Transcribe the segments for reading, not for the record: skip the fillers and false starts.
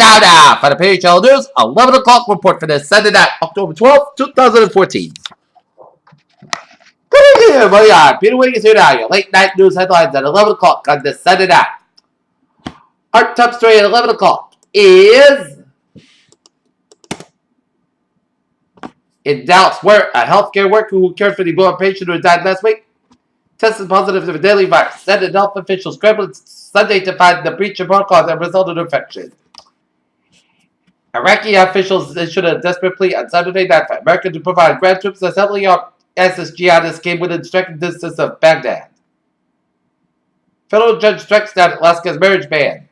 Now, for the PHL News, 11 o'clock report for this Sunday night, October 12th, 2014. Good evening, everybody. Peter Wiggins here now. Your late night news headlines at 11 o'clock on this Sunday night. Our top story at 11 o'clock is in Dallas, where a healthcare worker who cared for the Ebola patient who died last week tested positive for the deadly virus. Senate health officials scrambled Sunday to find the breach of protocol that resulted in infection. Iraqi officials issued a desperate plea on Saturday night for America to provide ground troops as heavily armed ISIS jihadists came within striking distance of Baghdad. Federal judge strikes down Alaska's marriage ban.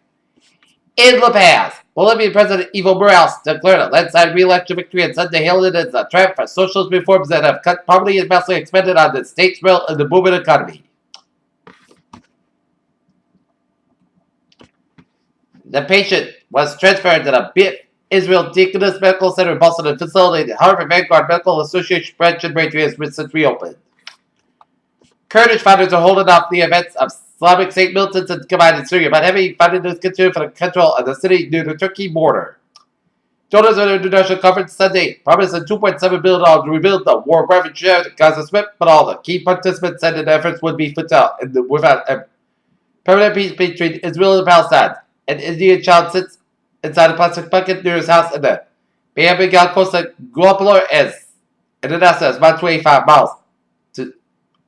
In La Paz, Bolivian President Evo Morales declared a landslide re-election victory on Sunday, hailing it as a triumph for socialist reforms that have cut poverty and vastly expanded on the state's real and the booming economy. The patient was transferred to the Israel Deaconess Medical Center in Boston, a facility the Harvard Vanguard Medical Association branch in Braintree has since reopened. Kurdish fighters are holding off the events of Islamic State militants in combined in Syria, but heavy fighting is continuing for the control of the city near the Turkey border. Donors at the international conference Sunday promised $2.7 billion to rebuild the war-ravaged area of Gaza Strip, but all the key participants said that efforts would be futile without a permanent peace between Israel and Palestine. An Indian child sits inside a plastic bucket near his house in the Bengal Costa Guapalor is International is about 25 miles to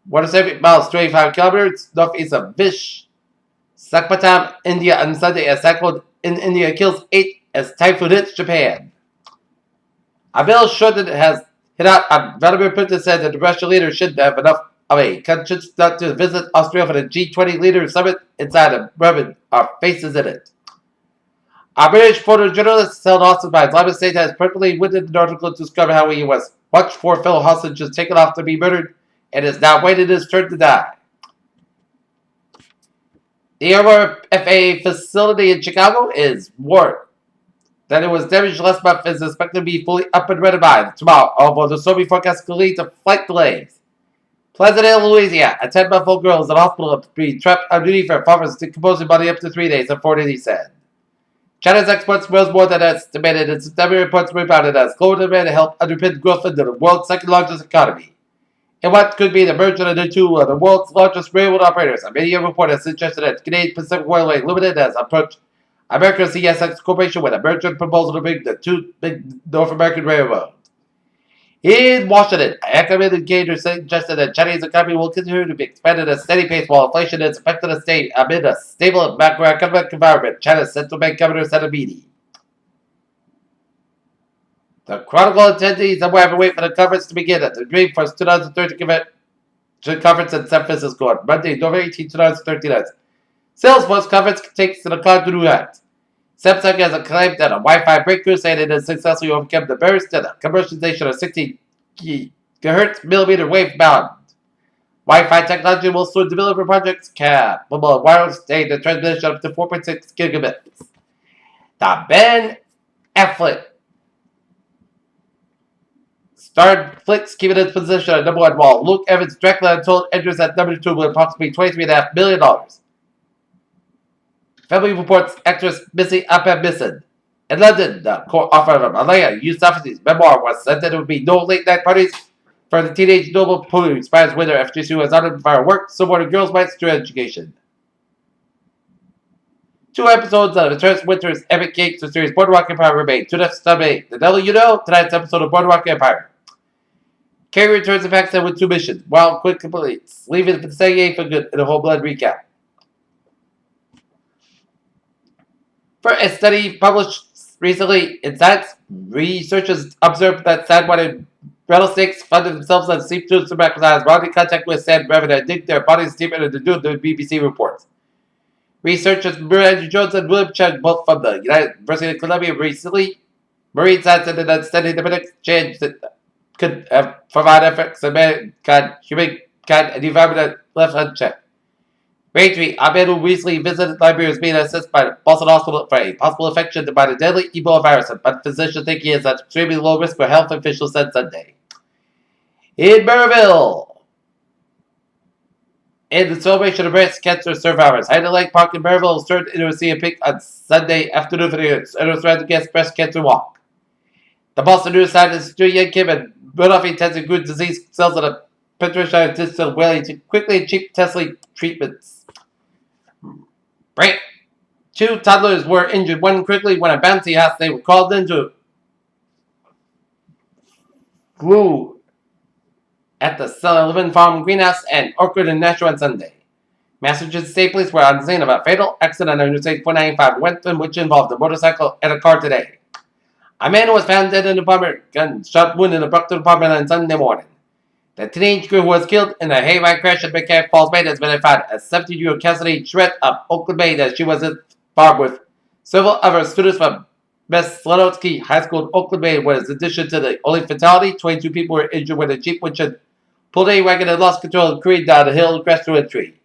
170 miles, 25 kilometers northeast of Visakhapatnam, India on Sunday as cyclone in India kills 8 as typhoon hits Japan. A bill shortened has hit out on Vladimir Putin said that the Russian leader shouldn't have enough of a conscience not to visit Austria for the G20 leaders summit inside of Bremen are faces in it. A British photojournalist held hostage by Islamic State has purposely witnessed an article to describe how he was watched 4 fellow hostages taken off to be murdered and is now waiting his turn to die. The FAA facility in Chicago is warned that it was damaged last month and is expected to be fully up and ready by tomorrow, although the stormy forecast could lead to flight delays. Pleasant Hill, Louisiana, a 10-month-old girl is in hospital after being trapped underneath her father's decomposing body up to 3 days, according he said. China's exports rose more than estimated, and September reports rebounded as global demand helped underpin growth into the world's second-largest economy. In what could be the merger of the two of the world's largest railroad operators, a media report has suggested that Canadian Pacific Railway Limited has approached American CSX Corporation with a merger proposal to bring the two big North American railroads. In Washington, economic indicators suggested that Chinese economy will continue to be expanded at a steady pace while inflation is expected to stay amid a stable macroeconomic environment, China's central bank governor said a meeting. The Chronicle attendees are having to wait for the conference to begin at the Dreamforce 2013 conference in San Francisco on Monday, November 18, 2013. Salesforce conference takes to the cloud to new heights. Samsung has claimed that a Wi-Fi breakthrough saying it has successfully overcome the barriers to the commercialization of 60 GHz millimeter wave bound Wi-Fi technology will soon deliver projects capable of wireless data transmission up to 4.6 gigabits. The Ben Affleck starred flicks keeping its position at number 1 while Luke Evans' Dracula Untold enters at number 2 with approximately $23.5 million. Family reports actress Missy Apam-Misson. In London, the court offered of Alaya Yousafzai's memoir was said that there would be no late-night parties for the teenage Nobel Prize winner after she was honored for her work supporting girls' rights to education. 2 episodes of the Terrence Winter's epic gangster series Boardwalk Empire remain. Tune in Sunday. The devil you know, tonight's episode of Boardwalk Empire. Carrie returns to Pakistan with 2 missions, while quick completes, leaving the CIA for good in a whole blood recap. For a study published recently in Science, researchers observed that sand-whited rattlesnakes funded themselves and seep tubes to recognize body contact with sand rather than dig their bodies deeper into the dune, the BBC reports. Researchers Andrew Jones and William Chung, both from the University of Columbia, recently marine science and an studying the predicts change that could provide effects on mankind, humankind, and the environment left unchecked. Braintree, a man who recently visited Liberia, is being assessed by the Boston Hospital for a possible infection by the deadly Ebola virus, but physicians think he is at extremely low risk for health, officials said Sunday. In Burrillville, In the celebration of breast cancer survivors, Hyde Lake Park in Maryville was turned into a sea of pink on Sunday afternoon for the Anniversary Against Breast Cancer Walk. The Boston News cited Stu Young Kim and runoff intensive good disease cells of the Patricia Distal willing to quickly and cheap testing treatments. Right. 2 toddlers were injured, one quickly when a bouncy house they were called into flew at the Sullivan Farm Greenhouse and Orchard in Nashua on Sunday. Massachusetts State Police were on the scene of a fatal accident on Interstate 495 Wentworth, which involved a motorcycle and a car today. A man was found dead in the apartment, gunshot wound in the Brockton apartment on Sunday morning. The teenage girl who was killed in a hayride crash at Mechanic Falls Bay has been identified as 17-year-old Cassidy Shred of Oakland Bay, that she was at bar with several other students from Meslinotsky High School in Oakland Bay, where in addition to the only fatality, 22 people were injured when a Jeep which had pulled a wagon and lost control and careened down a hill and crashed through a tree.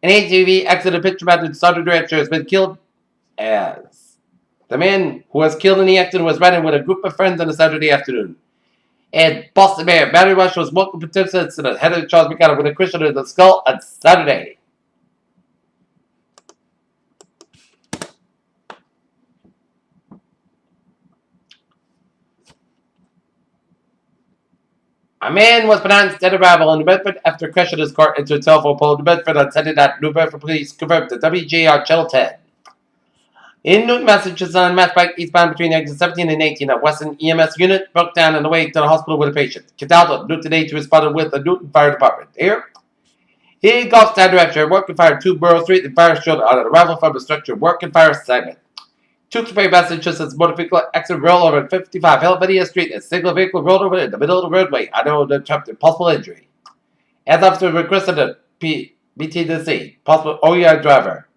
An ATV accident picture mounted Southern Director has been killed as the man who was killed in the accident was riding with a group of friends on a Saturday afternoon. And Boston Mayor Barry Rush was welcome participants in the head of Charles McConnell with a Christian in the skull on Saturday. A man was pronounced dead arrival in New Bedford after crashing his car into a telephone pole in New Bedford on Sunday night. New Bedford police confirmed to WJR Channel 10. In Newton, Massachusetts, on Mass Pike eastbound between exits 17 and 18, a Western EMS unit broke down on the way to the hospital with a patient. Cadaldo, Newton 8 responded with the Newton Fire Department. Here, in Gulfstown direction, work and fire 2 Borough Street and fire showed on an arrival from a structure work and fire segment. Tewksbury, Massachusetts, motor vehicle accident rolled over at 55 Helvenia Street. A single vehicle rolled over in the middle of the roadway. I know the attempted possible injury. As officers requested a BTDC, possible OER driver.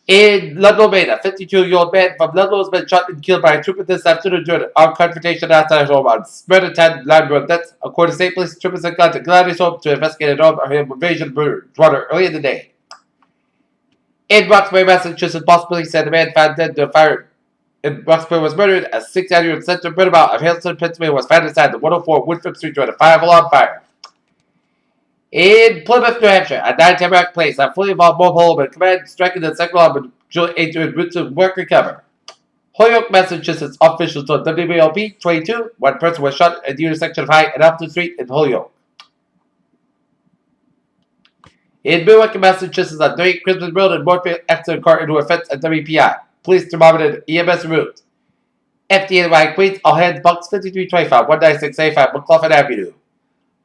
In Ludlow, Maine, a 52-year-old man from Ludlow has been shot and killed by a trooper this afternoon during an armed confrontation outside his home on Spreader 10 Line Road. That's according to state police. Troopers had gone to Gladys home to investigate an armed invasion murder early in the day. In Roxbury, Massachusetts, Boston police said the man found dead to fire in Roxbury was murdered. A 6-year-old Center Burnable of Hailston, Pennsylvania was found inside the 104 Woodford Street during a 5-alarm fire. In Plymouth, New Hampshire, a 9 Tamarack Place, a fully involved mobile home and command striking the second alarm with Julie 8 routes of work recover. Holyoke, Massachusetts, officials told WBLP 22 one person was shot at the intersection of High and Upton Street in Holyoke. In Milwaukee, Massachusetts, on 38 Christmas Road in Moorfield, accident car into a fence at WPI. Police thermometer EMS route. FDNY Queens, all hands box 5325 19685 McLaughlin Avenue.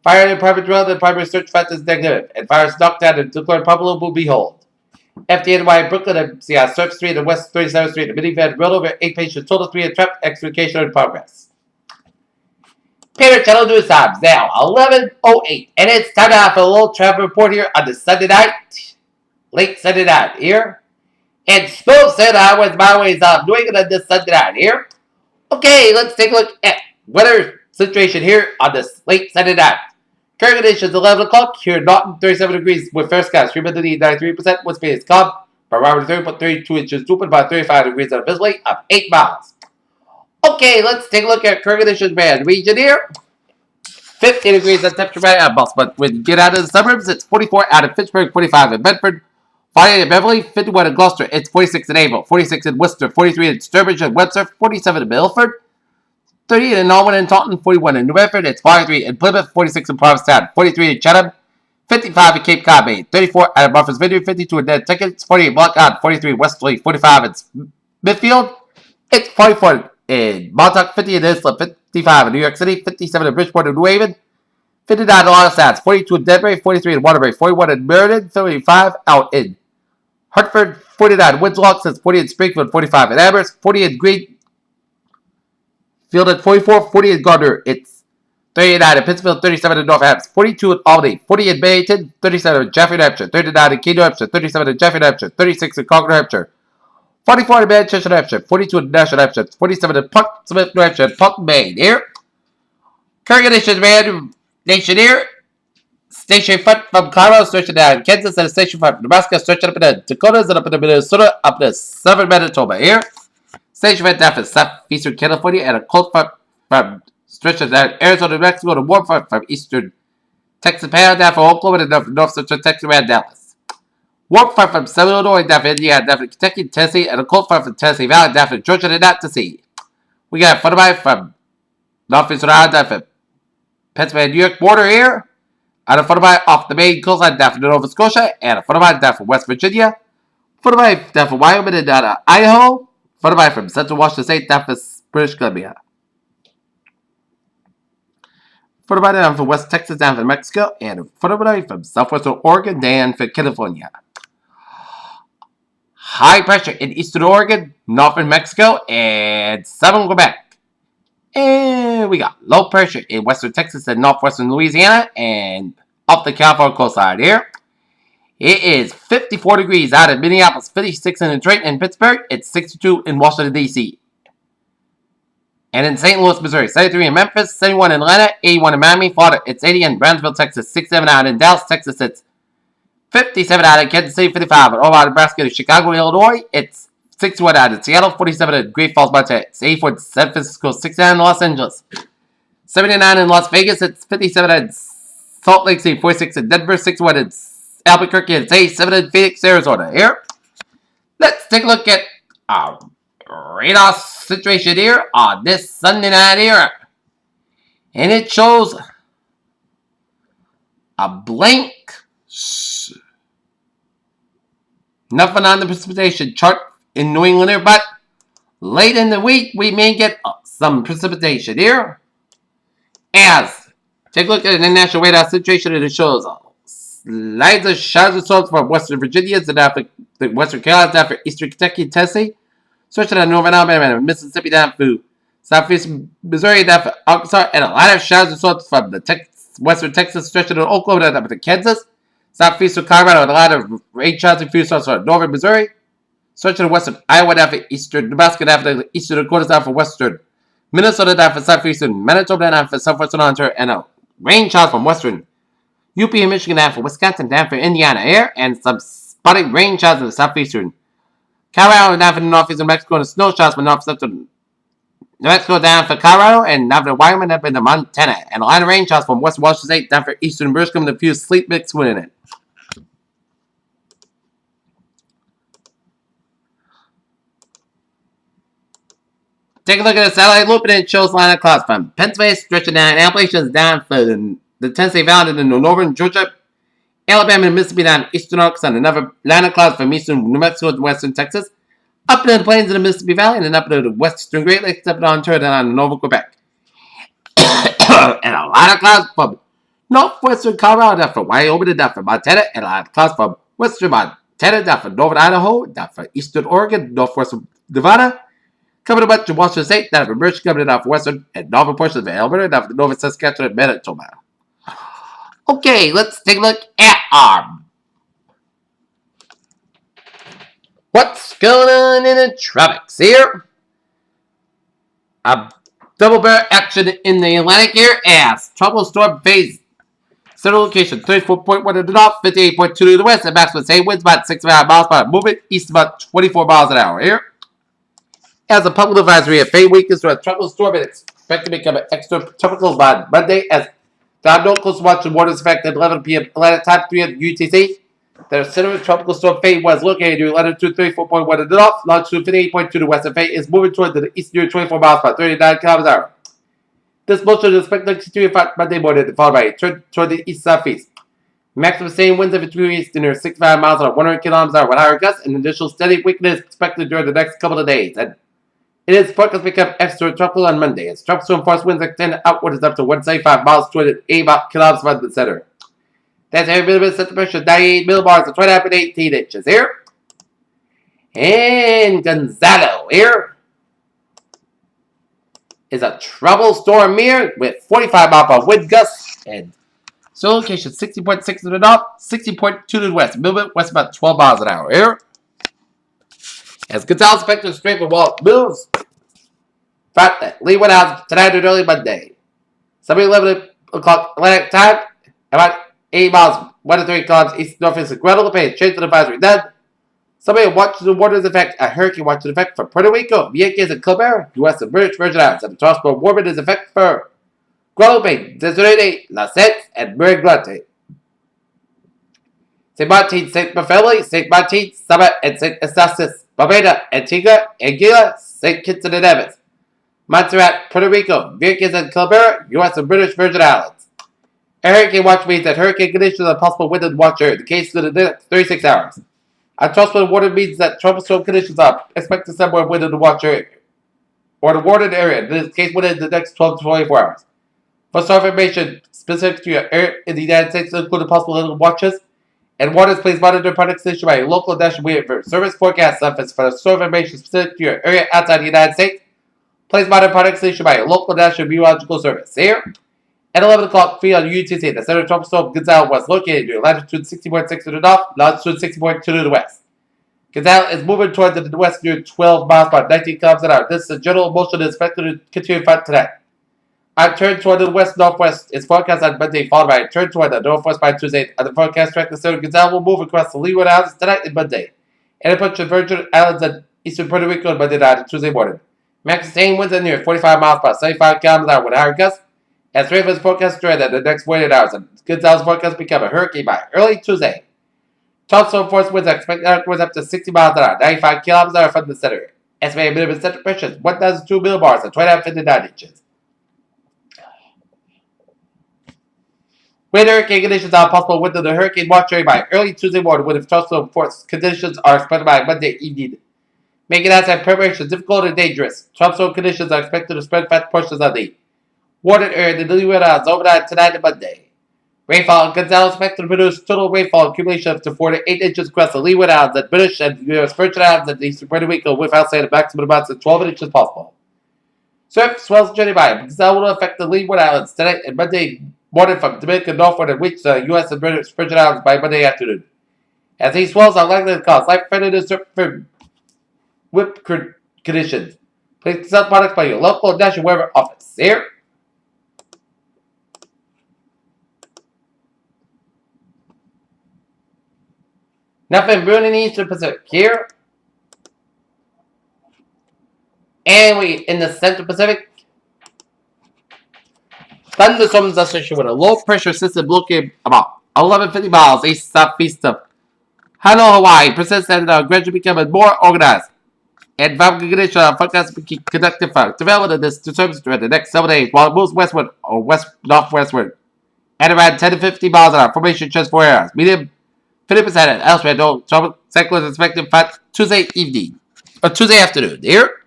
Fire department drilled and primary search fence is negative, and fires knocked down and declared probable behold. FDNY Brooklyn MCI Surf Street and West 37th Street, a minivan rolled over 8 patients, total 3 and trapped, extrication in progress. Parent Channel News Times now 11:08, and it's time now for a little travel report here on the Sunday night, late Sunday night here. And smooth sailing highways, byways of New England on this Sunday night here. Okay, let's take a look at weather situation here on this late Sunday night. Current conditions 11 o'clock here in Norton, 37 degrees with fair skies, humidity 93%, wind speed is calm, barometer 30.32 inches, open by 35 degrees and visibility of 8 miles. Okay, let's take a look at current conditions man region here. 50 degrees at temperature right at Boston, but when you get out of the suburbs, it's 44 out of Fitchburg, 45 in Bedford, 48 in Beverly, 51 in Gloucester, it's 46 in Able, 46 in Worcester, 43 in Sturbridge and Webster, 47 in Milford, 30 in Norwin and Taunton, 41 in New Bedford, it's 43 in Plymouth, 46 in Provincetown, 43 in Chatham, 55 in Cape Cod, Maine, 34 out of Martha's Vineyard, 52 in Nantucket, 48 in Block Island, 43 in Westerly, 45 in Smithfield, it's 44 in Montauk, 50 in Islip, 55 in New York City, 57 in Bridgeport and New Haven, 59 in Long Island, 42 in Denbury, 43 in Waterbury, 41 in Meriden, 35 out in Hartford, 49 in Winslow, 40 in Springfield, 45 in Amherst, 40 in Greenfield at 44, 40 in Gardner, it's 39 in Pittsfield, 37 in Northampton, 42 in Albany, 40 in Bennington, 37 in Jeffrey, New Hampshire, 39 in Keene, New Hampshire, 37 in Jeffrey, New Hampshire, 36 in Concord, New Hampshire, 44 in Manchester, New Hampshire, 42 in Nashua, New Hampshire, 47 in Portsmouth, New Hampshire, and Putnam, Maine. Here, current conditions, man, nation here. Station front from Colorado, stretching down Kansas, and a station front from Nebraska, stretching up in the Dakotas, and up in the Minnesota, up to southern Manitoba. Here, station front down from southeastern California, and a cold front from stretching down Arizona, New Mexico, and a warm front from eastern Texas Power down for Oklahoma and North Central Texas around Dallas. Warp Fire from Southern Illinois down for Indiana, down for Kentucky, Tennessee, and a Cold Fire from Tennessee Valley down for Georgia and out to sea. We got a Funderby from Northeast Rhode Island down for Pennsylvania, New York border here. And a Funderby off the Maine coastline down for Nova Scotia, and a Funderby down for West Virginia. Funderby down for Wyoming and down to Idaho. Funderby from Central Washington State down for British Columbia. Funderby down for West Texas down for Mexico, and a Funderby from Southwestern Oregon down for California. High pressure in Eastern Oregon, Northern Mexico, and Southern Quebec. And we got low pressure in Western Texas and Northwestern Louisiana, and off the California coastline here. It is 54 degrees out of Minneapolis, 56 in Detroit and Pittsburgh. It's 62 in Washington, D.C. And in St. Louis, Missouri, 73 in Memphis, 71 in Atlanta, 81 in Miami, Florida. It's 80 in Brownsville, Texas, 67 out in Dallas, Texas. It's 57 out in Kansas City, 55 in Omaha, Nebraska, Chicago, Illinois. It's 61 out in Seattle, 47 in Great Falls, Montana. It's 84 in San Francisco, 69 in Los Angeles, 79 in Las Vegas. It's 57 in Salt Lake City, 46 in Denver, 61 in Albuquerque, and 87 in Phoenix, Arizona. Here, let's take a look at our radar situation here on this Sunday night here. And it shows a blank. Nothing on the precipitation chart in New England here, but late in the week we may get some precipitation here. As take a look at the national radar situation, and it shows lines of showers and storms from Western Virginia and after the Western Carolinas, after Eastern Kentucky and Tennessee, stretching on Northern Alabama and Mississippi down through Southeast Missouri down for Arkansas, and a lot of showers and storms from the Western Texas, stretching on Oklahoma down to Kansas, Southeastern Colorado, and a lot of rain showers and few storms from Northern Missouri, stretching to Western Iowa down for Eastern Nebraska down for Eastern Dakota down for Western Minnesota down for Southeastern Manitoba down for Southwestern Ontario, and rain showers from Western UP and Michigan down for Wisconsin down for Indiana here, and some spotty rain showers in the Southeastern Colorado down for the Northeastern Mexico, and snow showers from North-Central New Mexico down for Colorado, and down for Wyoming up into Montana, and a line of rain showers from Western Washington State down for Eastern British Columbia, and a few sleet mix within it. Take a look at the satellite loop, and it shows line of clouds from Pennsylvania stretching down Appalachians down for the Tennessee Valley and the northern Georgia, Alabama, and Mississippi down eastern Arkansas, and another line of clouds from eastern New Mexico to western Texas, up into the plains of the Mississippi Valley, and then up into the western Great Lakes, up into Ontario, down to Northern Quebec. And a lot of clouds from northwestern Colorado, down from Wyoming, down from Montana, and a lot of clouds from western Montana, down from northern Idaho, down from eastern Oregon, northwestern Nevada, coming to western Washington State, down from British, coming down from western and northern portions of Alberta, down from northern Saskatchewan and Manitoba. Okay, let's take a look at our what's going on in the tropics here. A double bear action in the Atlantic here as tropical storm phase. Central location 34.1 to the north, 58.2 to the west, and maximum same winds about 65 miles per hour. Movement east about 24 miles an hour here. As a public advisory, a fade weakness to a tropical storm is expected to become an extra tropical by Monday as Don Nobles watching waters effect at 11 p.m. Atlantic time, 3 at UTC. The center of tropical storm Fate was located near latitude 34.1 to the north, longitude 58.2 to the west, and Fate is moving toward the east near 24 miles per 39 kilometers an hour. This motion is expected to continue Monday morning, followed by a turn toward the east-southeast. Maximum sustained winds of between east near 65 miles or 100 kilometers an hour with higher gusts, and initial steady weakness expected during the next couple of days. And it is forecast to become extra tropical on Monday, as tropical storm force winds extend outwards up to 175 miles toward the 8 kilometers from the center. That's every bit of set the pressure, 98 millibars, and 20.18 inches here. And Gonzalo here is a trouble storm here with 45 mile per hour wind gusts, and so location 60.6 to the north, 60.2 to the west. Movement west about 12 miles an hour here. As Gonzalo expected straight for Walt moves. Lee went out tonight and early Monday. 11 o'clock Atlantic time, about 8 miles, 1 to 3 kilometers east northeast of Guadalupe. Change to advisory then. Somebody watches the waters effect. A hurricane watches effect for Puerto Rico, Vieques, and Colbert, U.S. and British Virgin Islands. And the tropical warming is effect for Guadalupe, Desiree, La Sette, and Meriglante. St. Martin, St. Bartholomew, St. Martin, Summit, and St. Eustatius, Barbados, Antigua, Anguilla, St. Kitts and Nevis, Montserrat, Puerto Rico, Vieques and Calabar, U.S. and British Virgin Islands. A hurricane watch means that hurricane conditions are possible wind and water in the case of the next 36 hours. A tropical water means that tropical conditions are expected somewhere within the water or the watered area, in this case within the next 12 to 24 hours. For some information specific to your area in the United States, including possible little watches and waters, please monitor product issued by your local national weather service forecast office. For some information specific to your area outside the United States, please monitor products issued by your local national meteorological service. Here, at 11 o'clock p.m. on UTC, the center of tropical storm Gonzalo was located near latitude 60.6 to the north, longitude 60.2 to the west. Gonzalo is moving towards the west near 12 miles per hour, 19 kilometers an hour. This general motion is expected to continue throughout tonight. A turn toward the west-northwest is forecast on Monday, followed by a turn toward the northwest by Tuesday. On the forecast track, the center of Gonzalo will move across the Leeward Islands tonight and Monday, and approach the Virgin Islands and eastern Puerto Rico on Monday night and Tuesday morning. Max sustained winds are near 45 miles per hour, 75 kilometers an hour with higher gusts. As Ravens forecast strength in the next 48 hours, and Gonzalo's forecast become a hurricane by early Tuesday. Top storm force winds are expected outwards up to 60 miles an hour, 95 kilometers an hour from the center. Estimated minimum center pressure is 1,002 millibars and 29 inches. Wind hurricane conditions are possible within the hurricane watch area by early Tuesday morning, with top storm force conditions are expected by Monday evening, making outside preparation difficult and dangerous. Top storm conditions are expected to spread fast portions of the watered area in the Leeward Islands overnight tonight and Monday. Rainfall in Gonzalo is expected to produce total rainfall accumulation up to 4 to 8 inches across the Leeward Islands and British and U.S. Virgin Islands and eastern Puerto Rico, with outside the maximum amounts of 12 inches possible. Surf swells journey by Gonzalo will affect the Leeward Islands tonight and Monday morning from Dominican northward and reach the U.S. and British Virgin Islands by Monday afternoon. As these swells are likely to cause life-threatening surf whip conditions. Please consult products by your local national weather office. Here. Nothing brewing in the Eastern Pacific here. And we in the Central Pacific. Thunderstorms associated with a low pressure system located about 1150 miles east southeast of Honolulu, Hawaii, persist and gradually becoming more organized. And vibrant conditions are forecast to be conducted for development of this disturbance during the next 7 days while it moves westward or west-northwestward at around 10 to 50 miles an hour. Formation just 4 hours. Medium 50% and elsewhere. No tropical cyclone is expected for Tuesday evening or Tuesday afternoon. Here.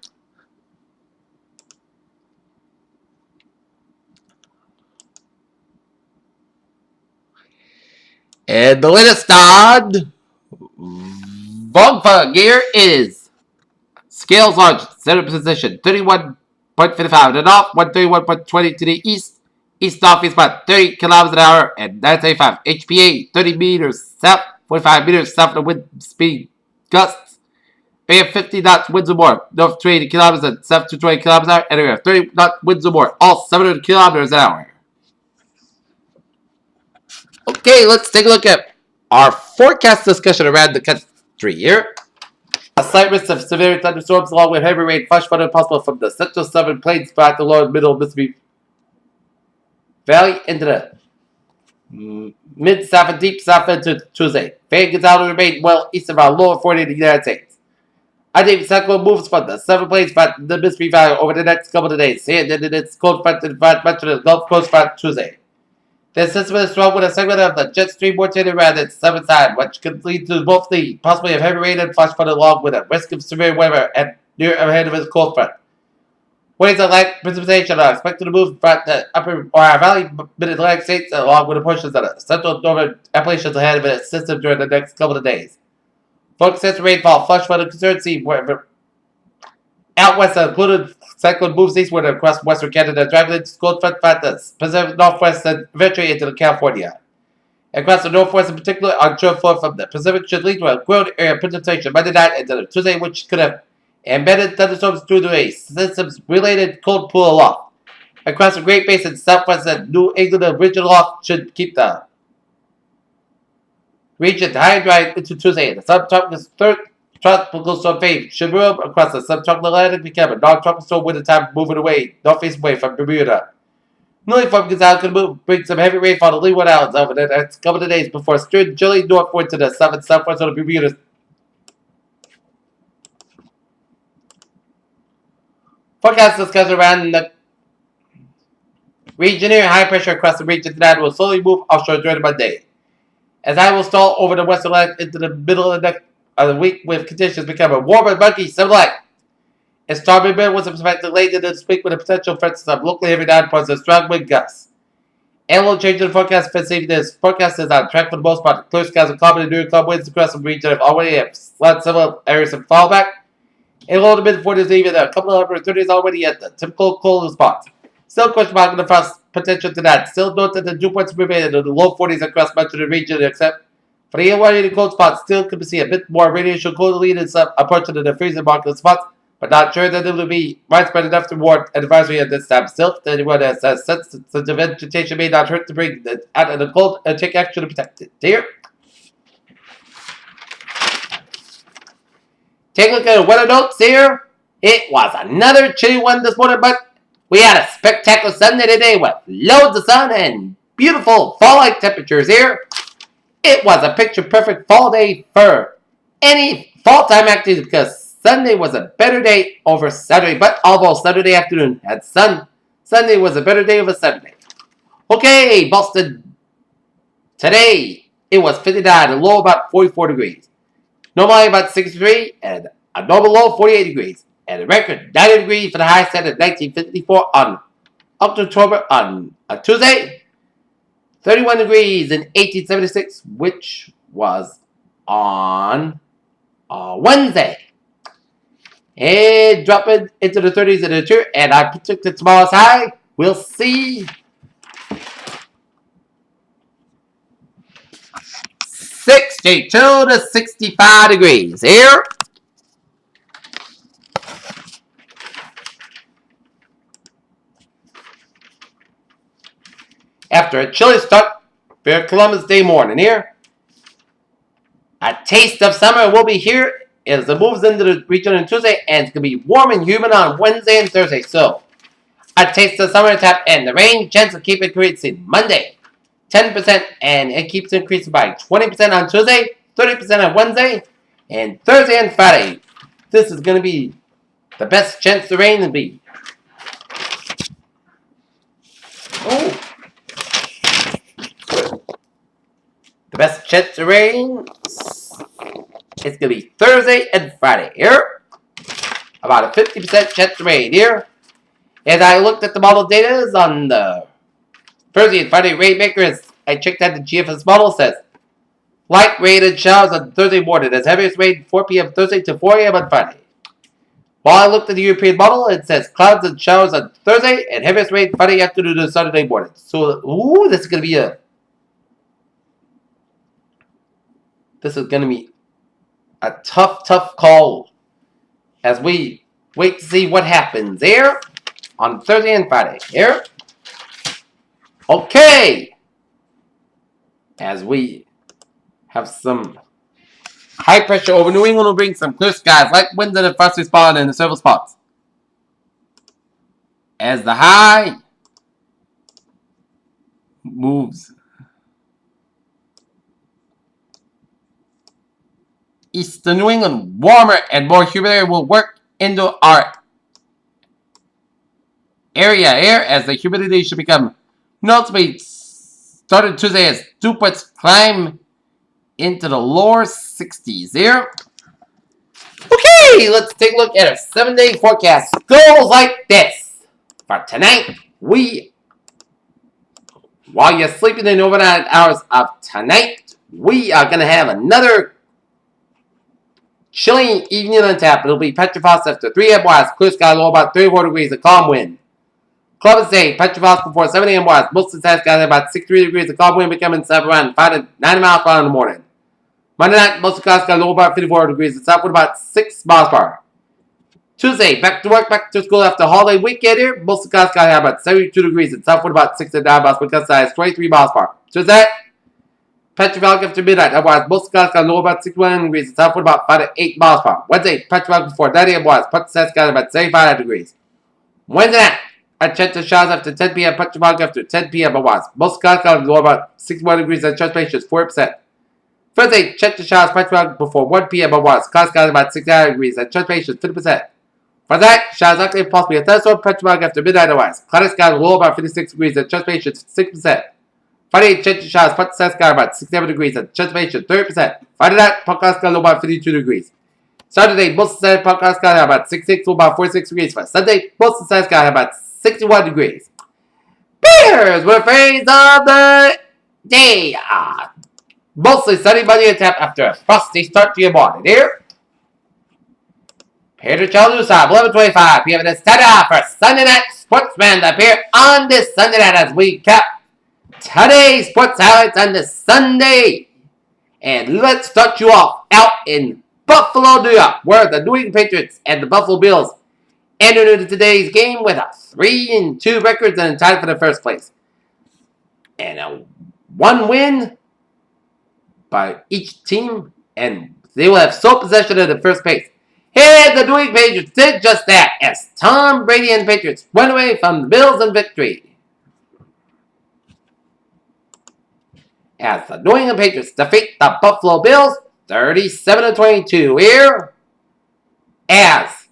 And the latest on Vongfa gear is scales large, center position 31.55 to the north, 131.20 to the east, east northeast about 30 kilometers an hour, and 935 HPA, 30 meters south, 45 meters south of the wind speed gusts. Area 50 knots winds or more, north 20 kilometers and south to 20 kilometers an hour, and area 30 knots winds or more, all 700 kilometers an hour. Okay, let's take a look at our forecast discussion around the country here. A slight risk of severe thunderstorms along with heavy rain, flash flooding possible from the central southern plains throughout the lower middle Mississippi Valley into the mid-south and deep south into Tuesday. Fan Gonzalo remain well east of our lower 40 in the United States. A deep cyclone moves from the southern plains throughout the Mississippi Valley over the next couple of days, and then its cold front and much of the Gulf Coast by Tuesday. The system is strong with a segment of the jet stream rotating around its southern side, which could lead to both the possibility of heavy rain and flash flooding along with a risk of severe weather and near ahead of its cold front. Winds and light precipitation are expected to move from the upper or valley mid-Atlantic states along with the portions of the central northern Appalachians ahead of its system during the next couple of days. Forecast rainfall, flash flooding concerns see wherever out west, included cyclone moves eastward across western Canada, driving its cold front the Pacific Northwest and eventually into California. Across the Northwest in particular, onshore flow from the Pacific should lead to a growing area of precipitation Monday night into Tuesday, which could have embedded thunderstorms through the systems-related cold pool aloft. Across the Great Basin, southwest and New England region aloft should keep the region high and dry into Tuesday. The subtropical third tropical storm phase should move across the subtropical Atlantic, become a non-tropical storm with the time moving away, northeast away from Bermuda. Newly formed Gonzalez could bring some heavy rainfall to Leeward Islands over the next couple of days before steering chilly northward to the southwest of the Bermuda. Forecast discussed around the region here. High pressure across the region tonight will slowly move offshore during Monday. As I will stall over the western line into the middle of the week with conditions becoming warmer and muggy, similar like. A stormy wind was expected late into this week with a potential for some locally heavy downpours and strong wind gusts. And will change in the forecast for this evening. This forecast is on track for the most part. Clear skies and calm and enduring calm winds across the region have already had several areas of fallback. And low to mid 40s even a couple of upper 30s already at the typical cold spots. Still question mark on the frost potential tonight. Still note that the dew points remain in the low 40s across much of the region except for the inward cold spots. Still could see a bit more radiation cold lead in some approaching to the freezing mark of the spots. But not sure that it will be widespread enough to warrant advisory at this time. Still, anyone that has sense that the vegetation may not hurt to bring it out of the cold and take action to protect it. Dear? Take a look at the weather notes here. It was another chilly one this morning, but we had a spectacular Sunday today with loads of sun and beautiful fall-like temperatures here. It was a picture-perfect fall day for any fall-time activity because Sunday was a better day over Saturday, but although Saturday afternoon had sun, Sunday was a better day over Saturday. Okay, Boston. Today, it was 59 and low about 44 degrees. Normal high about 63 and a normal low 48 degrees. And a record 90 degrees for the high set at 1954 on October on a Tuesday. 31 degrees in 1876, which was on Wednesday. And dropping into the 30s in the interior. And I predicted tomorrow's high. We'll see. 62 to 65 degrees here. After a chilly start for Columbus Day morning here. A taste of summer will be here as it moves into the region on Tuesday, and it's going to be warm and humid on Wednesday and Thursday. So, a taste of summer tap, and the rain chance will keep increasing Monday, 10%, and it keeps increasing by 20% on Tuesday, 30% on Wednesday, and Thursday and Friday. This is going to be the best chance the rain will be. Oh. The best chance to rain. It's going to be Thursday and Friday here. About a 50% chance to rain here. As I looked at the model data on the Thursday and Friday rain makers, I checked out the GFS model. Says light rain and showers on Thursday morning. As heaviest rain 4 p.m. Thursday to 4 a.m. on Friday. While I looked at the European model, it says clouds and showers on Thursday and heaviest rain Friday afternoon to Saturday morning. So, this is going to be a tough call as we wait to see what happens there on Thursday and Friday. Here. Okay. As we have some high pressure over New England will bring some clear skies, light winds and a frosty spot in the several spots. As the high moves east to New England, warmer and more humid air will work into our area here as the humidity should become noticeably started Tuesday as dew points climb into the lower 60s here. Okay, let's take a look at our 7-day forecast. Goes like this. For tonight, while you're sleeping in the overnight hours of tonight, we are going to have another chilly evening on tap. It'll be petrified after 3 a.m. wise. Clear sky low about 34 degrees. A calm wind. Columbus Day, petrified before 7 a.m. wise. Most of the time skies about 63 degrees. A calm wind becoming around 5 to 9 miles per hour in the morning. Monday night, most of the skies low about 54 degrees. It's up with about 6 miles per hour. Tuesday, back to work, back to school after holiday weekend here. Most of the skies have about 72 degrees. It's up with about 6 to 9 miles per hour. Size 23 miles per hour. Tuesday, petrified after midnight. Otherwise, most skies got low about 61 degrees. It's up with about 5 to 8 miles per hour. Wednesday, petrified before 9 a.m. wise. Most skies got about 75 degrees. Wednesday night, Atlanta showers after 10 p.m. Punchmark after 10 p.m. Awas. Most skies clouds low about 61 degrees and transpiration 4%. Thursday, Atlanta showers Punchmark before 1 p.m. Awas. Skies clouds about 69 degrees and transpiration 50%. Friday, showers likely possibly a thunderstorm Punchmark after midnight Awas. Cloudy skies low about 56 degrees and transpiration 6%. Friday, Atlanta showers Punchmark sky about 67 degrees and transpiration 30%. Friday night, Punchmark sky low about 52 degrees. Saturday, most of the Punchmark sky about 66 to about 46 degrees. For Sunday, most of the sky about 61 degrees. Bears were phrase of the day. Mostly sunny Monday and tap after a frosty start to your morning. Here, Peter Chalmers, 11:25 p.m. It's time for Sunday Night Sports Roundup here on this Sunday night as we cap today's sports highlights on this Sunday. And let's start you off out in Buffalo, New York, where the New England Patriots and the Buffalo Bills entered into today's game with a 3-2 record and tied for the first place. And a 1 win by each team, and they will have sole possession of the first place. Here, the New England Patriots did just that as Tom Brady and the Patriots went away from the Bills in victory. As the New England Patriots defeat the Buffalo Bills 37-22 here, as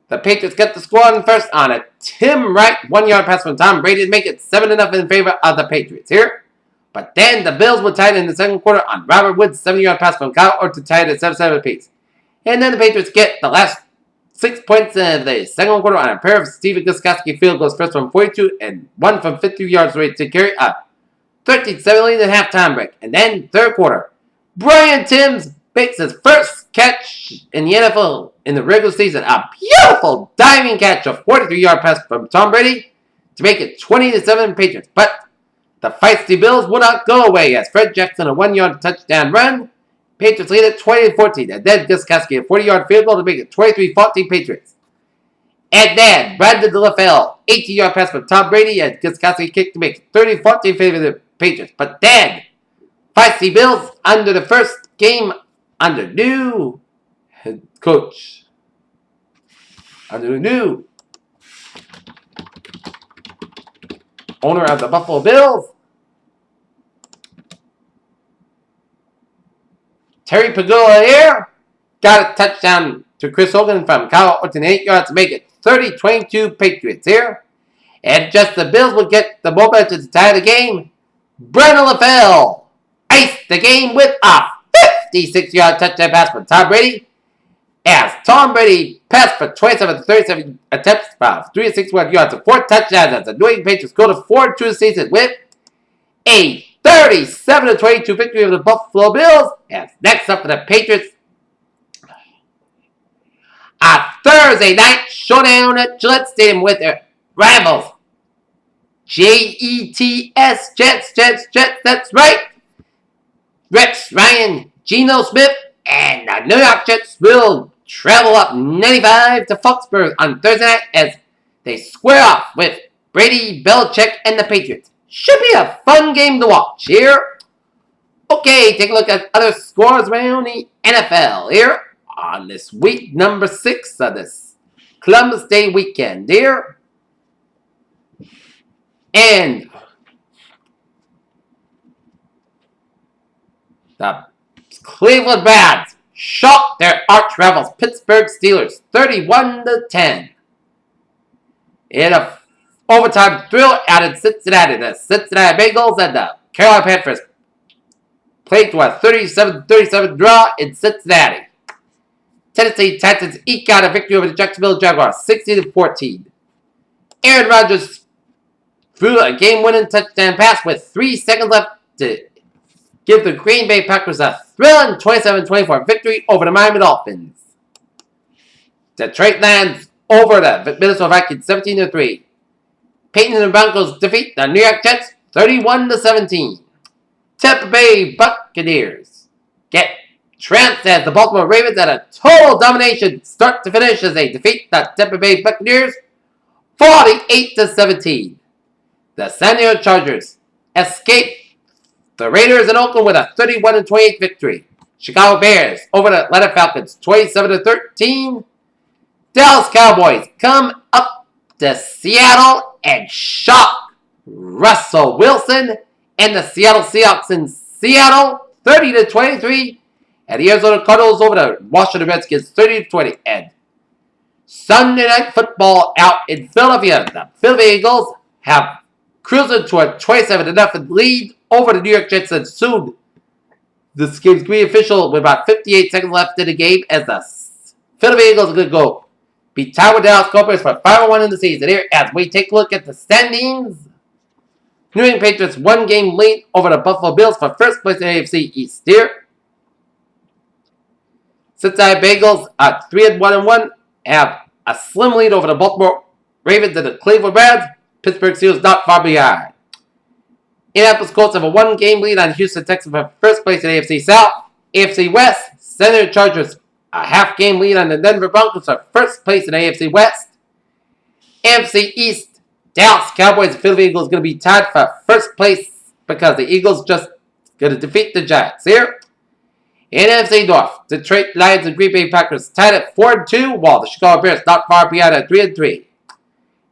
the Patriots get the score on first on a Tim Wright 1-yard pass from Tom Brady to make it 7-0 in favor of the Patriots here. But then the Bills were tied in the second quarter on Robert Woods' 7-yard pass from Kyle Orton to tie it at 7-7 apiece. And then the Patriots get the last 6 points in the second quarter on a pair of Steven Gostkowski field goals, first from 42 and one from 50 yards away to carry a 13-7 lead at halftime break. And then third quarter, Brian Timms makes his first catch in the NFL in the regular season. A beautiful diving catch, a 43-yard pass from Tom Brady to make it 20-7 Patriots. But the feisty Bills will not go away as Fred Jackson a 1-yard touchdown run. Patriots lead at 20-14. And then Gostkowski a 40-yard field goal to make it 23-14 Patriots. And then Brandon LaFell, 18-yard pass from Tom Brady and Gostkowski kick to make it 30-14 favor of the Patriots. But then feisty Bills under the first game under new head coach. Under the new owner of the Buffalo Bills, Terry Pagula here got a touchdown to Chris Hogan from Kyle Orton 8 yards to make it 30-22 Patriots here. And just the Bills would get the momentum to tie the game. Brandon LaFell iced the game with a 56-yard touchdown pass from Tom Brady, as Tom Brady passed for 27-37 attempts for 361 yards and 4 touchdowns as the New England Patriots go to 4-2 this season with a 37-22 victory over the Buffalo Bills. As next up for the Patriots, a Thursday night showdown at Gillette Stadium with their rivals. Jets, Jets, that's right. Rex Ryan, Geno Smith, and the New York Jets will travel up 95 to Foxborough on Thursday night as they square off with Brady, Belichick, and the Patriots. Should be a fun game to watch here. Okay, take a look at other scores around the NFL here on this week number 6 of this Columbus Day weekend here. And the Cleveland Browns shocked their arch rivals Pittsburgh Steelers 31-10. In a overtime thrill out in Cincinnati, the Cincinnati Bengals and the Carolina Panthers played to a 37-37 draw in Cincinnati. Tennessee Titans eke out a victory over the Jacksonville Jaguars 16-14. Aaron Rodgers threw a game-winning touchdown pass with 3 seconds left to give the Green Bay Packers a thrilling 27-24 victory over the Miami Dolphins. Detroit Lions over the Minnesota Vikings 17-3. Peyton and the Broncos defeat the New York Jets 31-17. Tampa Bay Buccaneers get trounced as the Baltimore Ravens at a total domination start to finish as they defeat the Tampa Bay Buccaneers 48-17. The San Diego Chargers escape the Raiders in Oakland with a 31-28 victory. Chicago Bears over the Atlanta Falcons 27-13. Dallas Cowboys come up to Seattle and shock Russell Wilson and the Seattle Seahawks in Seattle 30-23. And the Arizona Cardinals over the Washington Redskins 30-20. And Sunday Night Football out in Philadelphia. The Philadelphia Eagles have cruised to a 27-0 lead over the New York Jets, and soon this game's going to be official with about 58 seconds left in the game as the Philadelphia Eagles are going to go be tied with Dallas Cowboys for 5-1 in the season. Here, as we take a look at the standings, New England Patriots 1-game lead over the Buffalo Bills for first place in the AFC East. Here, Cincinnati Bengals at 3-1-1 have a slim lead over the Baltimore Ravens and the Cleveland Browns. Pittsburgh Steelers not far behind. Indianapolis Colts have a 1-game lead on Houston Texans for first place in the AFC South. AFC West, San Diego Chargers a half-game lead on the Denver Broncos for first place in the AFC West. AFC East, Dallas Cowboys and Philadelphia Eagles going to be tied for first place because the Eagles just going to defeat the Giants here. In NFC North, Detroit Lions and Green Bay Packers tied at 4-2, while the Chicago Bears not far behind at 3-3.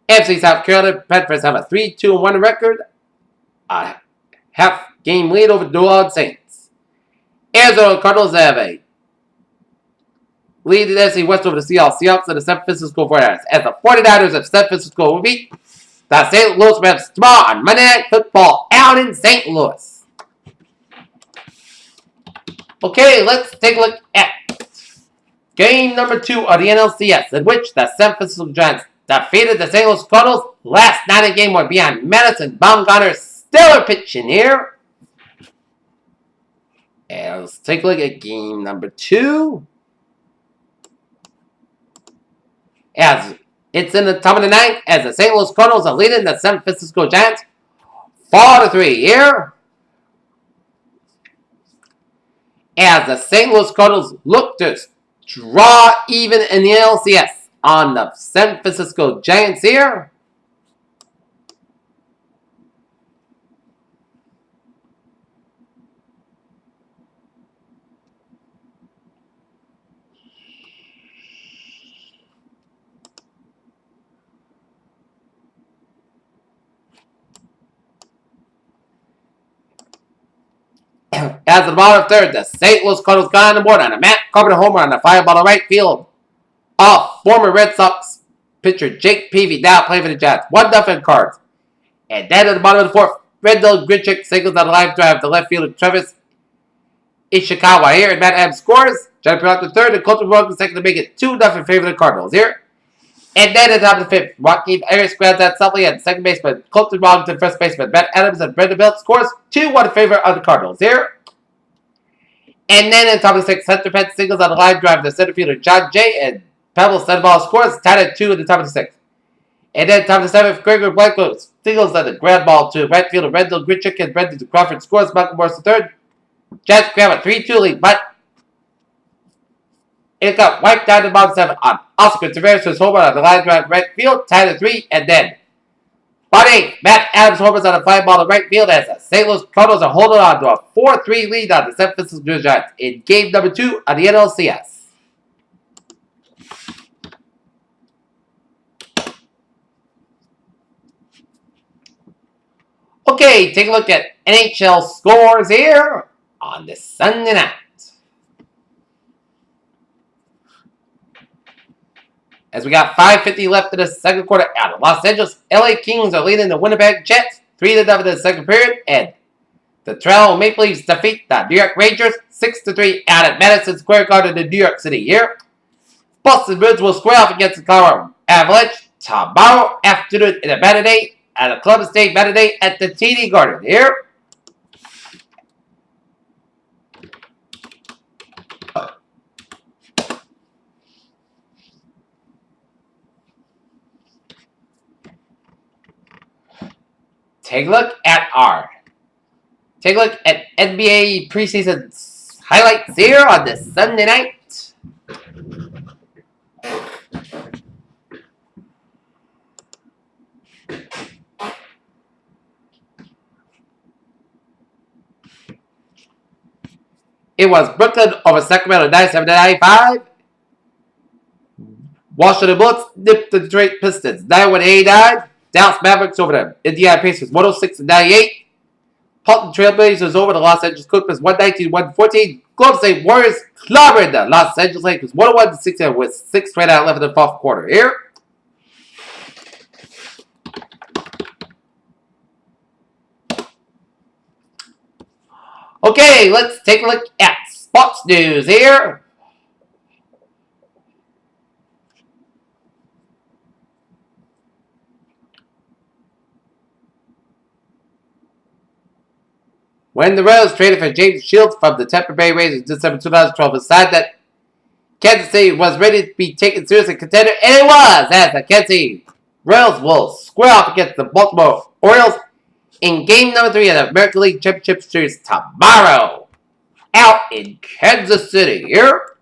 NFC South Carolina Panthers have a 3-2-1 record, a half-game lead over the New Orleans Saints. Arizona Cardinals have a lead in the NFC West over the Seattle Seahawks and the San Francisco 49ers. As the 49ers of San Francisco will beat the St. Louis Rams tomorrow on Monday Night Football out in St. Louis. Okay, let's take a look at game number 2 of the NLCS, in which the San Francisco Giants defeated the St. Louis Cardinals. Last night a game where beyond Madison Bumgarner's stellar pitching here. And let's take a look at game number 2. As it's in the top of the ninth, as the St. Louis Cardinals are leading the San Francisco Giants 4-3 here. As the St. Louis Cardinals look to draw even in the NLCS on the San Francisco Giants here. As the bottom third, the St. Louis Cardinals got on the board on a Matt Carpenter homer on the fly ball to right field. Former Red Sox pitcher Jake Peavy now playing for the Giants. 1-0 Cards. And then at the bottom of the fourth, Rendell Grichuk singles on a live drive to left fielder Travis Ishikawa here. And Matt Adams scores. Johnny Peralta third and Colton Morgan second to make it 2-0 in favor of the Cardinals here. And then at the top of the fifth, Joaquin Arias grounds out softly at second baseman. Colton Morgan first baseman. Matt Adams and Brendan Belt scores 2-1 in favor of the Cardinals here. And then at the top of the sixth, center fence singles on a line drive to center fielder John Jay, and Pebble Sandoval scores, tied at 2 at the top of the sixth. And then at the top of the seventh, Gregory Blanco singles on the ground ball to right fielder Rendell Grichuk, and Brendan Crawford scores. Malcolm Morris the third. Giants grab a 3-2 lead, but it got wiped out in the bottom 7 on Oscar Taveras' homer on the line drive right field, tied at 3, and then bottom 8, Matt Adams homers on a fly ball to right field as the St. Louis Cardinals are holding on to a 4-3 lead on the San Francisco Giants in game number 2 of the NLCS. Okay, take a look at NHL scores here on this Sunday night. As we got 5:50 left in the second quarter out of Los Angeles, LA Kings are leading the Winnipeg Jets 3-0 in the second period, and the Toronto Maple Leafs defeat the New York Rangers 6-3 out at Madison Square Garden in New York City here. Boston Bruins will square off against the Colorado Avalanche tomorrow afternoon in a matinee at a Columbus Day matinee at the TD Garden here. Take a look at NBA preseason highlights here on this Sunday night. It was Brooklyn over Sacramento 97-95. Washington Bullets nipped the Detroit Pistons 91-89. Dallas Mavericks over the Indiana Pacers 106-98. Portland Trailblazers over the Los Angeles Clippers 119-114. Golden State Warriors clobbered the Los Angeles Lakers 101-69 with 6 straight out left in the fourth quarter. Here. Okay, let's take a look at sports news here. When the Royals traded for James Shields from the Tampa Bay Rays in December 2012, decided that Kansas City was ready to be taken seriously contender, and it was, as the Kansas City Royals will square off against the Baltimore Orioles in game number 3 of the American League Championship Series tomorrow, out in Kansas City. Here,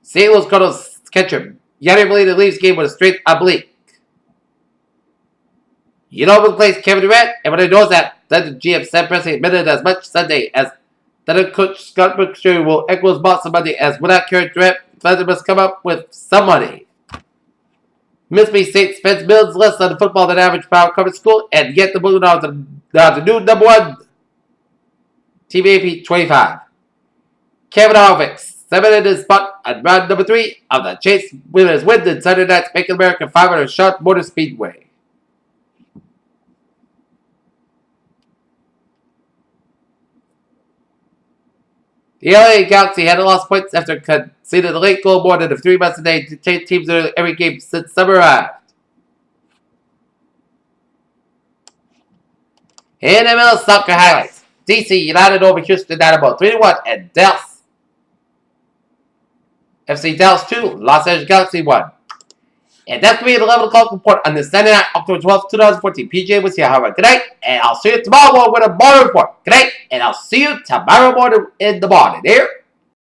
St. Louis Cardinals catcher Yadier Molina leaves game with a straight oblique. You know who plays Kevin Durant? Everybody knows that. Then the GM Sam Presti admitted as much Sunday as that coach Scott Brookshire will echo his boss on Monday as without Kevin Durant, Thunder must come up with some money. Mississippi State spends millions less on football than average power coverage school, and yet the Blue Dogs are the new number 1 Team AP 25. Kevin Harvick cemented his spot at round number 3 of the Chase Winners win in Sunday night's Make America 500 Short Motor Speedway. The LA Galaxy had lost points after conceding the late goal more than 3 months a day to change teams in every game since summer arrived. In MLS soccer highlights, DC United over Houston Dynamo 3-1 and Dallas FC Dallas 2, Los Angeles Galaxy 1. And that's going to be the 11 o'clock report on this Sunday night, October 12th, 2014. PJ with you. Have a good night, and I'll see you tomorrow morning with a morning report. Good night, and I'll see you tomorrow morning in the morning. Here.